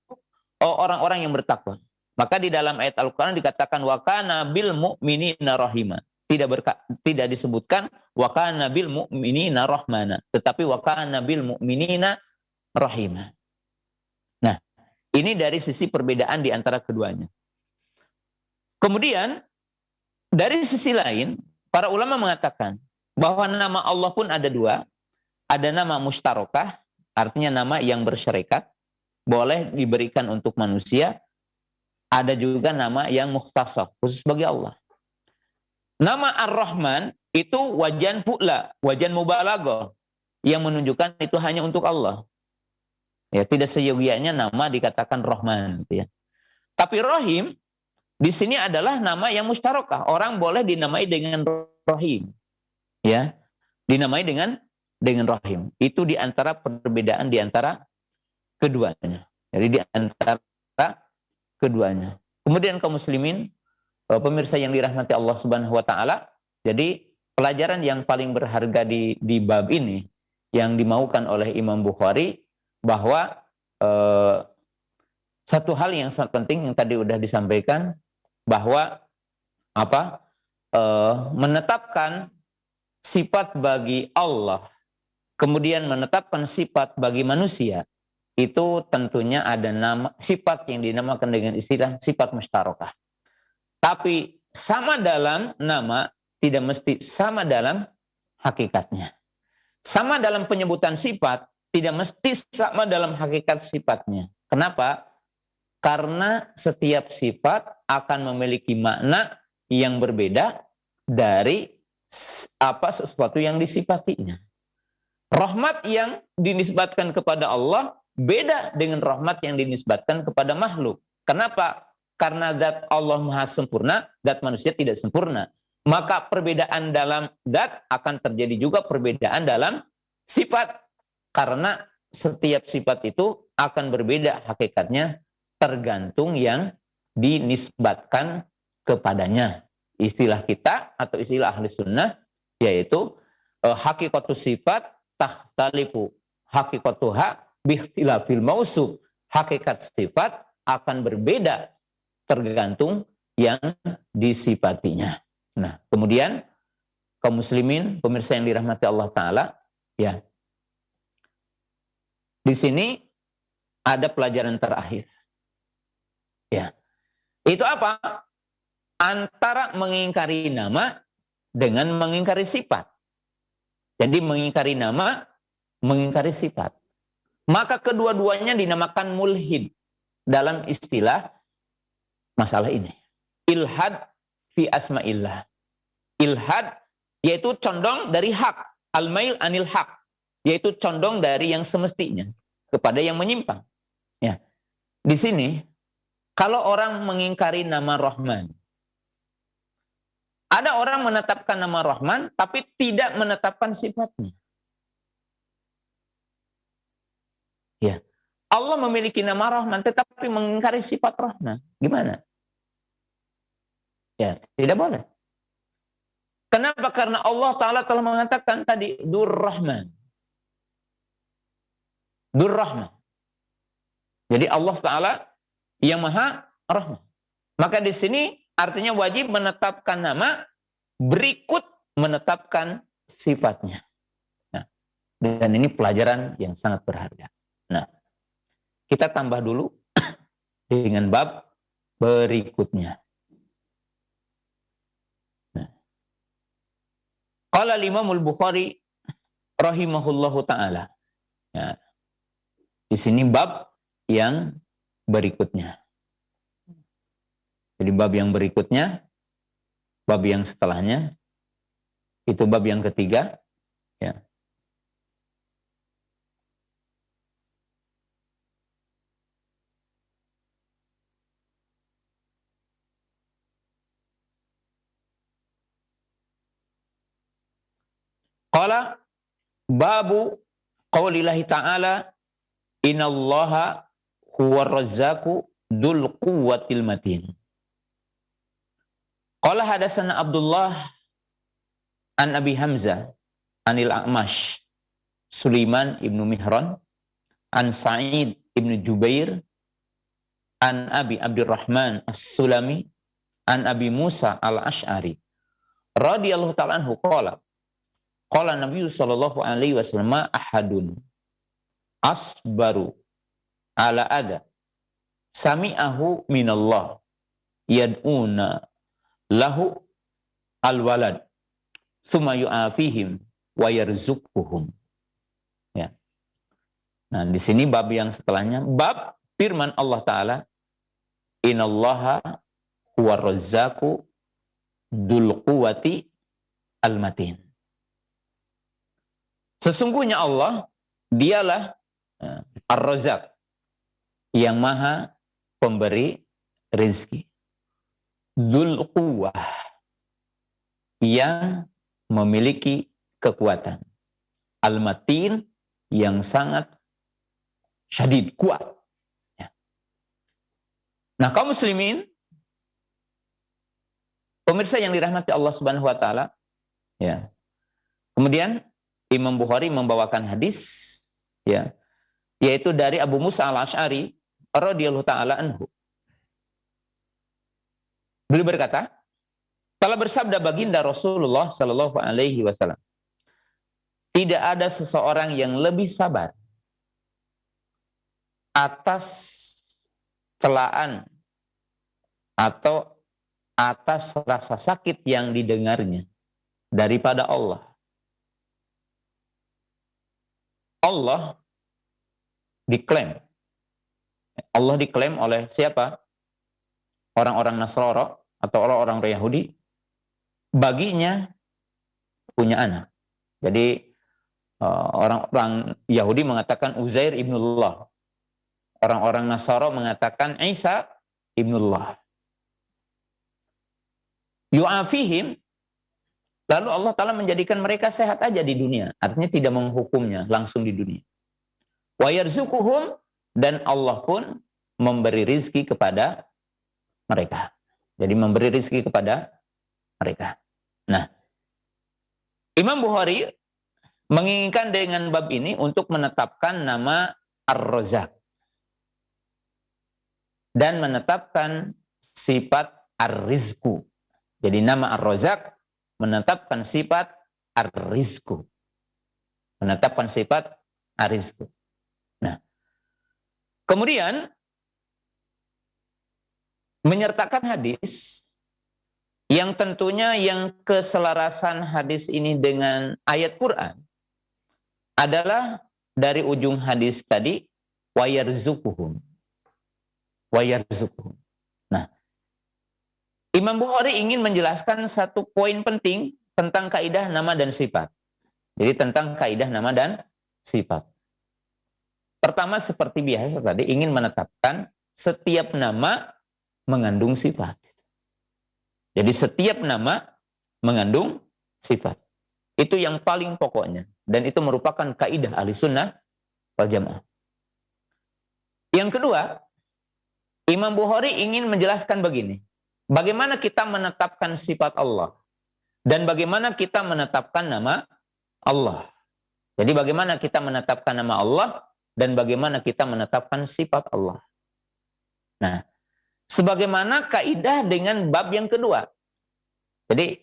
orang-orang yang bertakwa. Maka di dalam ayat Al-Quran dikatakan wa kana bil mu'minina rahimah. Tidak disebutkan wa kana bil mu'minina rahmana, tetapi wa kana bil mu'minina rahimah. Nah, ini dari sisi perbedaan di antara keduanya. Kemudian dari sisi lain, para ulama mengatakan bahwa nama Allah pun ada dua. Ada nama mustarokah, artinya nama yang berserikat, boleh diberikan untuk manusia. Ada juga nama yang mukhtasar, khusus bagi Allah. Nama Ar-Rahman itu wajan fu'la, wajan mubalaghah, yang menunjukkan itu hanya untuk Allah. Ya, tidak seyogianya nama dikatakan Rahman, gitu ya. Tapi Rahim di sini adalah nama yang mustarokah. Orang boleh dinamai dengan Rahim. Ya, dinamai dengan Rahim. Itu di antara perbedaan di antara keduanya. Jadi di antara keduanya. Kemudian kaum muslimin, pemirsa yang dirahmati Allah Subhanahu wa taala, jadi pelajaran yang paling berharga di bab ini yang dimaukan oleh Imam Bukhari bahwa satu hal yang sangat penting yang tadi sudah disampaikan, bahwa menetapkan sifat bagi Allah, kemudian menetapkan sifat bagi manusia, itu tentunya ada nama sifat yang dinamakan dengan istilah sifat musyarakah. Tapi sama dalam nama, tidak mesti sama dalam hakikatnya. Sama dalam penyebutan sifat, tidak mesti sama dalam hakikat sifatnya. Kenapa? Karena setiap sifat akan memiliki makna yang berbeda dari sesuatu yang disifatinya. Rahmat yang dinisbatkan kepada Allah beda dengan rahmat yang dinisbatkan kepada makhluk. Kenapa? Karena zat Allah maha sempurna, zat manusia tidak sempurna. Maka perbedaan dalam zat akan terjadi juga perbedaan dalam sifat. Karena setiap sifat itu akan berbeda hakikatnya tergantung yang dinisbatkan kepadanya. Istilah kita atau istilah ahli sunnah yaitu hakikatus sifat takhtalifu hakikatuha bikhtilafil mausuf. Hakikat sifat akan berbeda tergantung yang disifatinya. Nah, kemudian kaum muslimin, pemirsa yang dirahmati Allah Ta'ala, ya. Di sini ada pelajaran terakhir. Ya. Itu apa? Antara mengingkari nama dengan mengingkari sifat. Jadi mengingkari nama, mengingkari sifat. Maka kedua-duanya dinamakan mulhid dalam istilah masalah ini. Ilhad fi asma'illah. Ilhad yaitu condong dari hak. Al-mail anil hak. Yaitu condong dari yang semestinya kepada yang menyimpang. Ya. Di sini, kalau orang mengingkari nama Rahman, ada orang menetapkan nama Rahman, tapi tidak menetapkan sifatnya. Ya. Allah memiliki nama Rahman, tetapi mengingkari sifat Rahman. Gimana? Ya, tidak boleh. Kenapa? Karena Allah Ta'ala telah mengatakan tadi, Dur-Rahman. Dur-Rahman. Jadi Allah Ta'ala yang maha rahman. Maka di sini artinya wajib menetapkan nama, berikut menetapkan sifatnya. Nah, dan ini pelajaran yang sangat berharga. Nah, kita tambah dulu dengan bab berikutnya. Qala Imamul Bukhari rahimahullahu ta'ala. Ya. Di sini bab yang berikutnya. Jadi bab yang berikutnya, bab yang setelahnya, itu bab yang ketiga. Ya. Qala babu qaulillahi ta'ala innallaha huwa razzaqu dzul quwwatil matin. Qala hadatsana Abdullah an Abi Hamzah anil A'mash Sulaiman ibnu Mihran an Sa'id ibnu Jubair an Abi Abdurrahman As-Sulami an Abi Musa Al-Asy'ari radhiyallahu ta'ala anhu qala Nabi sallallahu alaihi wasallam ahadun asbaru ala ada sami'ahu minallah yad'una lahu alwalad summa yu'afihim wa yarzuquhum. Ya. Nah, di sini bab yang setelahnya bab firman Allah Ta'ala innallaha huwa razzaqu dzul quwwati al-matin. Sesungguhnya Allah dialah Ar-Razzaq yang maha pemberi rezeki. Dzul quwwah yang memiliki kekuatan. Al-Matin yang sangat syadid, kuat. Ya. Nah, kaum muslimin, pemirsa yang dirahmati Allah Subhanahu wa taala, ya. Kemudian Imam Bukhari membawakan hadis, ya, yaitu dari Abu Musa Al-Asy'ari radhiyallahu taala anhu. Beliau berkata, telah bersabda baginda Rasulullah Sallallahu Alaihi Wasallam, tidak ada seseorang yang lebih sabar atas celaan atau atas rasa sakit yang didengarnya daripada Allah. Allah diklaim oleh siapa? Orang-orang Nasrani atau orang-orang Yahudi, baginya punya anak. Jadi orang-orang Yahudi mengatakan Uzair ibnullah. Orang-orang Nasrani mengatakan Isa ibnullah. Yu'afihim, lalu Allah Ta'ala menjadikan mereka sehat aja di dunia. Artinya tidak menghukumnya langsung di dunia. Wa yarzuquhum, dan Allah pun memberi rizki kepada mereka. Jadi memberi rizki kepada mereka. Nah, Imam Bukhari menginginkan dengan bab ini untuk menetapkan nama Ar-Razzaq dan menetapkan sifat Ar-Rizku. Jadi nama Ar-Razzaq menetapkan sifat Ar-Rizku. Menetapkan sifat Ar-Rizku. Nah, kemudian menyertakan hadis yang tentunya yang keselarasan hadis ini dengan ayat Quran adalah dari ujung hadis tadi, wa yarzuquhum. Wa yarzuquhum. Nah, Imam Bukhari ingin menjelaskan satu poin penting tentang kaidah nama dan sifat. Jadi tentang kaidah nama dan sifat. Pertama, seperti biasa tadi, ingin menetapkan setiap nama mengandung sifat. Jadi setiap nama mengandung sifat. Itu yang paling pokoknya. Dan itu merupakan kaidah ahli sunnah wal jamaah. Yang kedua, Imam Bukhari ingin menjelaskan begini. Bagaimana kita menetapkan sifat Allah. Dan bagaimana kita menetapkan nama Allah. Jadi bagaimana kita menetapkan nama Allah dan bagaimana kita menetapkan sifat Allah. Nah, sebagaimana kaidah dengan bab yang kedua. Jadi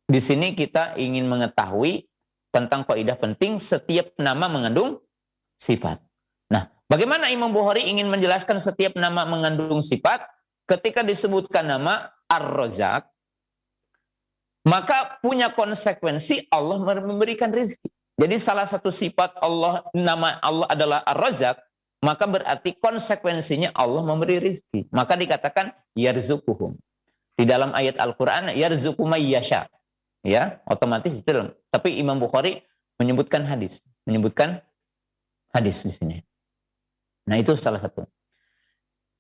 di sini kita ingin mengetahui tentang kaidah penting setiap nama mengandung sifat. Nah, bagaimana Imam Bukhari ingin menjelaskan setiap nama mengandung sifat? Ketika disebutkan nama Ar-Razzaq, maka punya konsekuensi Allah memberikan rezeki. Jadi salah satu sifat Allah, nama Allah adalah Ar-Razzaq, maka berarti konsekuensinya Allah memberi rezeki. Maka dikatakan yarzuquhum. Di dalam ayat Al-Qur'an yarzuqu may yasha. Ya, otomatis itu. Tapi Imam Bukhari menyebutkan hadis di sini. Nah, itu salah satu.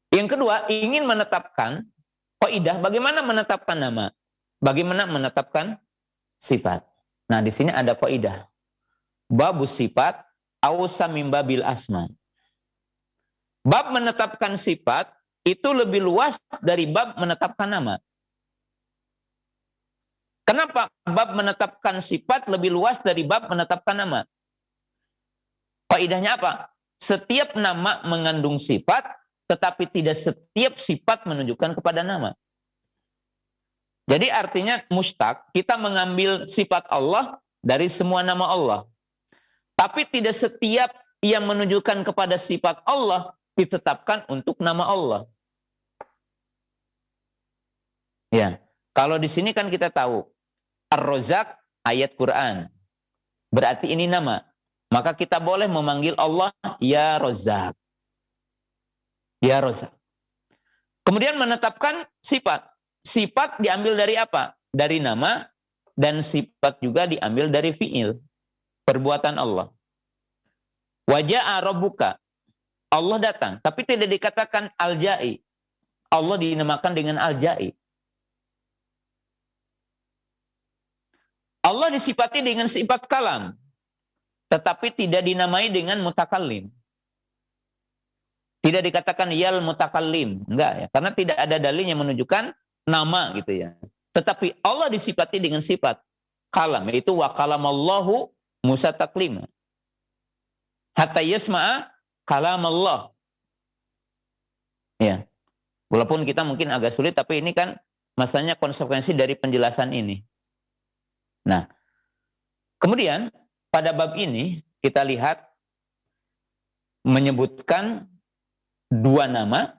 Yang kedua, ingin menetapkan kaidah bagaimana menetapkan nama, bagaimana menetapkan sifat. Nah, di sini ada kaidah. Babus sifat ausa min babil asma. Bab menetapkan sifat itu lebih luas dari bab menetapkan nama. Kenapa bab menetapkan sifat lebih luas dari bab menetapkan nama? Kaidahnya apa? Setiap nama mengandung sifat, tetapi tidak setiap sifat menunjukkan kepada nama. Jadi artinya mustaq, kita mengambil sifat Allah dari semua nama Allah. Tapi tidak setiap yang menunjukkan kepada sifat Allah ditetapkan untuk nama Allah. Ya, kalau di sini kan kita tahu Ar-Razzaq ayat Quran. Berarti ini nama. Maka kita boleh memanggil Allah ya Razzaq. Ya Razzaq. Kemudian menetapkan sifat. Sifat diambil dari apa? Dari nama, dan sifat juga diambil dari fi'il. Perbuatan Allah. Waja'a rabbuka. Allah datang. Tapi tidak dikatakan al-ja'i. Allah dinamakan dengan al-ja'i. Allah disifati dengan sifat kalam. Tetapi tidak dinamai dengan mutakallim. Tidak dikatakan yal mutakallim. Enggak ya. Karena tidak ada dalil yang menunjukkan nama gitu ya. Tetapi Allah disifati dengan sifat kalam. Yaitu wa kalamallahu Musa taklima. Hatta yasma'a kalam Allah. Ya. Walaupun kita mungkin agak sulit, tapi ini kan masanya konsekuensi dari penjelasan ini. Nah, kemudian pada bab ini kita lihat menyebutkan dua nama,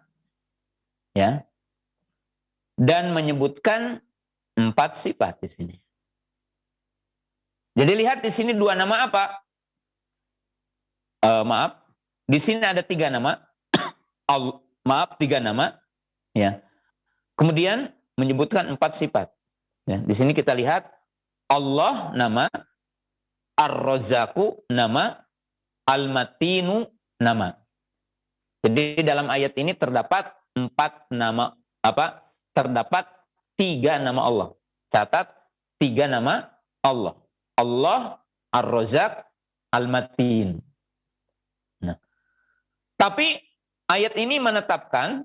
ya, dan menyebutkan 4 sifat di sini. Jadi lihat di sini dua nama apa? Maaf, di sini ada 3 nama. Maaf, 3 nama, ya. Kemudian menyebutkan 4 sifat. Ya, di sini kita lihat Allah nama, Ar-Razzaqu nama, Al-Matinu nama. Jadi dalam ayat ini terdapat 4 nama apa? Terdapat 3 nama Allah. Catat 3 nama Allah. Allah, Ar-Razzaq, Al-Matin. Nah, tapi ayat ini menetapkan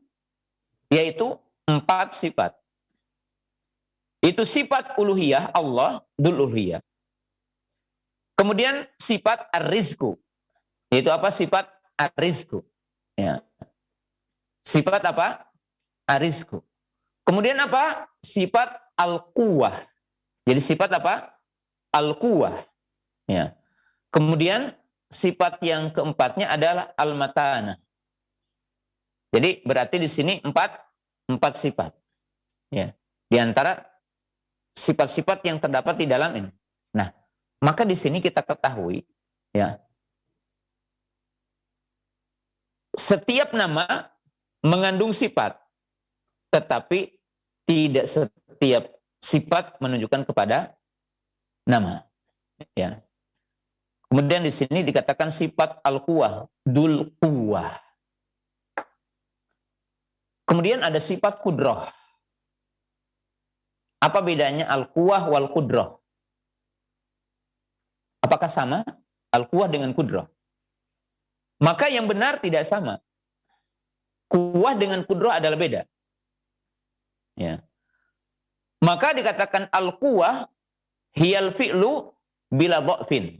yaitu 4 sifat. Itu sifat uluhiyah Allah, dzul uluhiyah. Kemudian sifat ar-rizku. Yaitu apa? Sifat ar-rizku. Ya. Sifat apa? Ar-rizku. Kemudian apa? Sifat al-quwah. Jadi sifat apa? Al-quwah. Ya. Kemudian sifat yang keempatnya adalah al-matana. Jadi berarti di sini 4 sifat. Ya. Di antara sifat-sifat yang terdapat di dalam ini. Nah, maka di sini kita ketahui, ya, setiap nama mengandung sifat, tetapi tidak setiap sifat menunjukkan kepada nama. Ya. Kemudian di sini dikatakan sifat al-quwah, dzul quwwah. Kemudian ada sifat kudrah. Apa bedanya al-quwah wal kudrah? Apakah sama al-quwah dengan kudrah? Maka yang benar tidak sama. Quwah dengan kudrah adalah beda. Ya. Maka dikatakan al-quwah hiyal fi'lu bila dha'fin.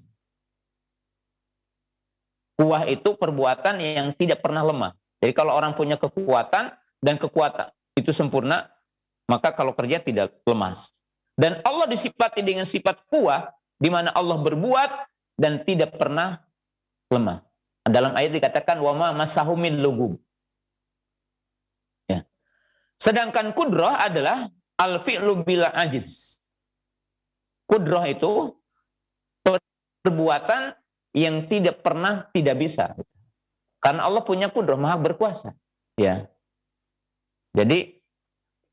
Quwah itu perbuatan yang tidak pernah lemah. Jadi kalau orang punya kekuatan dan kekuatan itu sempurna, maka kalau kerja tidak lemas. Dan Allah disifati dengan sifat quwah, di mana Allah berbuat dan tidak pernah lemah. Dalam ayat dikatakan wa ma masahu min lugub. Ya. Sedangkan kudrah adalah al-fi'lu bila ajiz. Kudrah itu perbuatan yang tidak pernah tidak bisa. Karena Allah punya kudrah, maha berkuasa. Ya. Jadi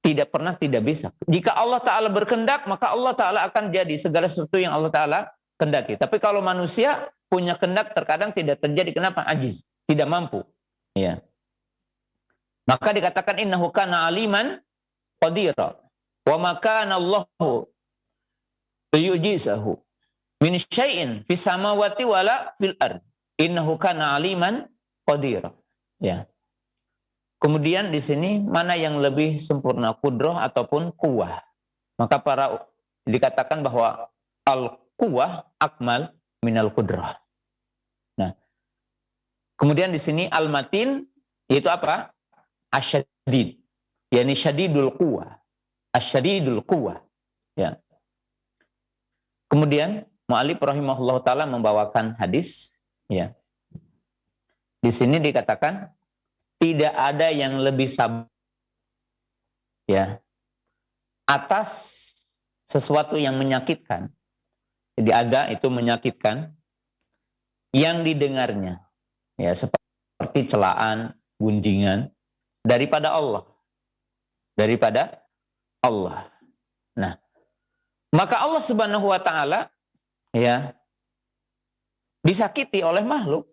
tidak pernah tidak bisa. Jika Allah Ta'ala berkehendak, maka Allah Ta'ala akan jadi segala sesuatu yang Allah Ta'ala kehendaki. Tapi kalau manusia punya kehendak terkadang tidak terjadi. Kenapa? Ajiz. Tidak mampu. Ya. Maka dikatakan innahu kana aliman qadira. Wa ma kana Allahu liyujizahu min syai'in fis samawati wala fil ard. Innahu kana aliman qadira. Ya. Kemudian di sini mana yang lebih sempurna, kudrah ataupun quwah? Maka dikatakan bahwa al-quwah akmal minal kudrah. Nah, kemudian di sini al-matin yaitu apa? Asyadid. Yani syadidul quwah. Asyadidul quwah. Ya. Kemudian mu'allif rahimahullah taala membawakan hadis, ya. Di sini dikatakan tidak ada yang lebih sabar, ya, atas sesuatu yang menyakitkan. Jadi ada itu menyakitkan yang didengarnya, ya, seperti celaan, gunjingan daripada Allah. Nah, maka Allah Subhanahu wa taala, ya, disakiti oleh makhluk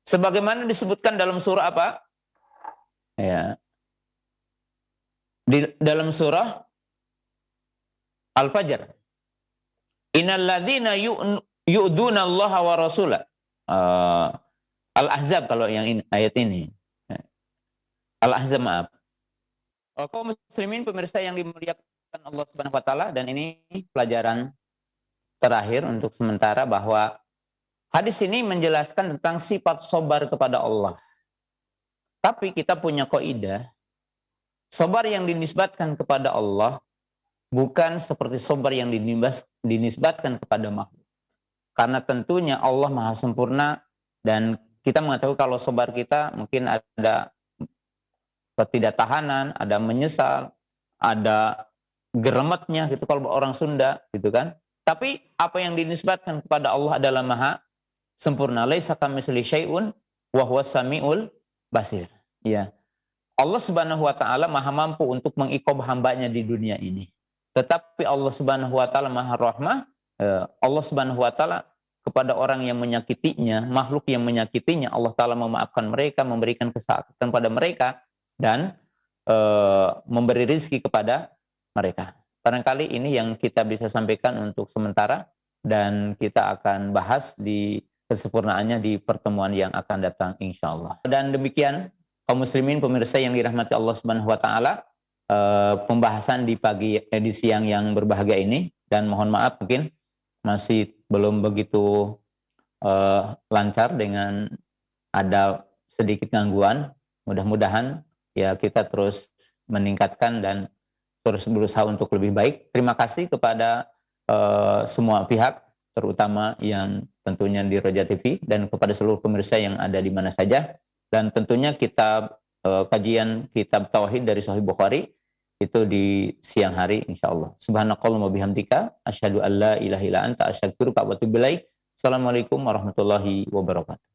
sebagaimana disebutkan dalam surah apa? Ya. Di dalam surah Al-Fajr. Innal ladzina yu'duna Allah wa rasulah. Al-Ahzab kalau yang ini, ayat ini. Al-Ahzab, maaf. Kaum muslimin pemirsa yang dimuliakan Allah Subhanahu wa taala, dan ini pelajaran terakhir untuk sementara bahwa hadis ini menjelaskan tentang sifat sabar kepada Allah. Tapi kita punya kaidah Sabar yang dinisbatkan kepada Allah bukan seperti sabar yang dinisbatkan kepada makhluk. Karena tentunya Allah Maha Sempurna dan kita mengetahui kalau sabar kita mungkin ada ketidaktahanan, ada menyesal, ada geremetnya gitu kalau orang Sunda gitu kan. Tapi apa yang dinisbatkan kepada Allah adalah Maha Sempurna. Laisa kamitslihi syai'un wa huwas samiul basir. Ya. Allah Subhanahu wa taala Maha mampu untuk mengikob hambanya di dunia ini. Tetapi Allah Subhanahu wa taala Maha Rahmah, Allah Subhanahu wa taala kepada orang yang menyakitinya, makhluk yang menyakitinya, Allah taala memaafkan mereka, memberikan kesakitan pada mereka dan memberi rezeki kepada mereka. Barangkali ini yang kita bisa sampaikan untuk sementara dan kita akan bahas di kesempurnaannya di pertemuan yang akan datang insyaallah. Dan demikian kaum muslimin pemirsa yang dirahmati Allah Subhanahu wa taala, pembahasan di siang yang berbahagia ini, dan mohon maaf mungkin masih belum begitu lancar dengan ada sedikit gangguan. Mudah-mudahan ya kita terus meningkatkan dan terus berusaha untuk lebih baik. Terima kasih kepada semua pihak, terutama yang tentunya di Roja TV dan kepada seluruh pemirsa yang ada di mana saja. Dan tentunya kitab kajian kitab Tauhid dari Sahih Bukhari itu di siang hari insyaallah. Subhanakallahumma bihamdika asyhadu an la ilaha illa anta astaghfiruka wa atubu ilaik. Assalamualaikum warahmatullahi wabarakatuh.